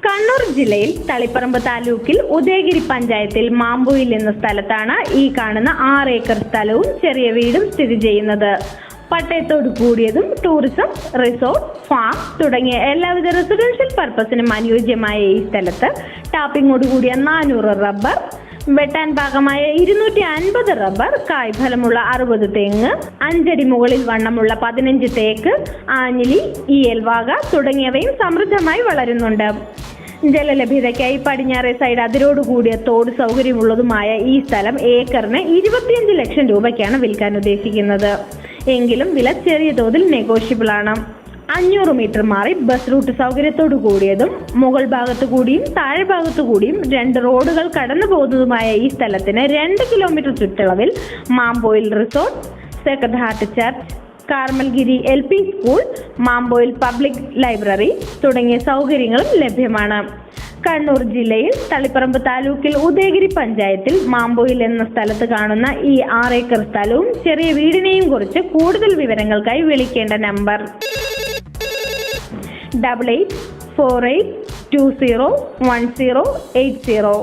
കണ്ണൂർ ജില്ലയിൽ തളിപ്പറമ്പ് താലൂക്കിൽ ഉദയഗിരി പഞ്ചായത്തിൽ മാമ്പുയിൽ എന്ന സ്ഥലത്താണ് ഈ കാണുന്ന 6 ഏക്കർ സ്ഥലവും ചെറിയ വീടും സ്ഥിതി ചെയ്യുന്നത്. പട്ടയത്തോട് കൂടിയതും ടൂറിസം, റിസോർട്ട്, ഫാം തുടങ്ങിയ എല്ലാവിധ റെസിഡൻഷ്യൽ പർപ്പസിനും അനുയോജ്യമായ ഈ സ്ഥലത്ത് ടാപ്പിങ്ങോട് കൂടിയ 400 റബ്ബർ, വെട്ടാൻ പാകമായ 250 റബ്ബർ, കായ്ഫലമുള്ള 60 തെങ്ങ്, 5 അടി മുകളിൽ വണ്ണമുള്ള 15 തേക്ക്, ആഞ്ഞിലി, ഈയൽവാക തുടങ്ങിയവയും സമൃദ്ധമായി വളരുന്നുണ്ട്. ജലലഭ്യതയ്ക്കായി പടിഞ്ഞാറേ സൈഡ് അതിരോടുകൂടിയ തോട് സൗകര്യമുള്ളതുമായ ഈ സ്ഥലം ഏക്കറിന് 25 ലക്ഷം രൂപയ്ക്കാണ് വിൽക്കാൻ ഉദ്ദേശിക്കുന്നത്. എങ്കിലും വില ചെറിയ തോതിൽ നെഗോഷ്യബിൾ ആണ്. 500 മീറ്റർ മാറി ബസ് റൂട്ട് സൗകര്യത്തോടു കൂടിയതും മുകൾ ഭാഗത്തു കൂടിയും താഴെ ഭാഗത്തു കൂടിയും 2 റോഡുകൾ കടന്നു പോകുന്നതുമായ ഈ സ്ഥലത്തിന് 2 കിലോമീറ്റർ ചുറ്റളവിൽ Mampoyil resort, sacred heart church, Carmelgiri LP school, Mampoyil public library തുടങ്ങിയ സൗകര്യങ്ങളും ലഭ്യമാണ്. കണ്ണൂർ ജില്ലയിൽ തളിപ്പറമ്പ് താലൂക്കിൽ ഉദയഗിരി പഞ്ചായത്തിൽ മാമ്പോയിൽ എന്ന സ്ഥലത്ത് കാണുന്ന ഈ 6 ഏക്കർ സ്ഥലവും ചെറിയ വീടിനെയും കുറിച്ച് കൂടുതൽ വിവരങ്ങൾക്കായി വിളിക്കേണ്ട നമ്പർ 8848201080.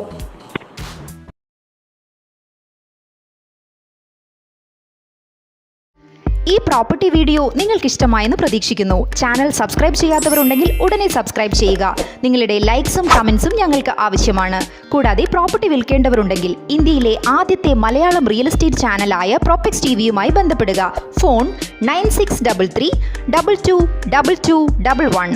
ഈ പ്രോപ്പർട്ടി വീഡിയോ നിങ്ങൾക്ക് ഇഷ്ടമായെന്ന് പ്രതീക്ഷിക്കുന്നു. ചാനൽ സബ്സ്ക്രൈബ് ചെയ്യാത്തവരുണ്ടെങ്കിൽ ഉടനെ സബ്സ്ക്രൈബ് ചെയ്യുക. നിങ്ങളുടെ ലൈക്സും കമൻസും ഞങ്ങൾക്ക് ആവശ്യമാണ്. കൂടാതെ പ്രോപ്പർട്ടി വിൽക്കേണ്ടവരുണ്ടെങ്കിൽ ഇന്ത്യയിലെ ആദ്യത്തെ മലയാളം റിയൽ എസ്റ്റേറ്റ് ചാനലായ പ്രോപെക്സ് ടിവിയുമായി ബന്ധപ്പെടുക. ഫോൺ 9633 222211.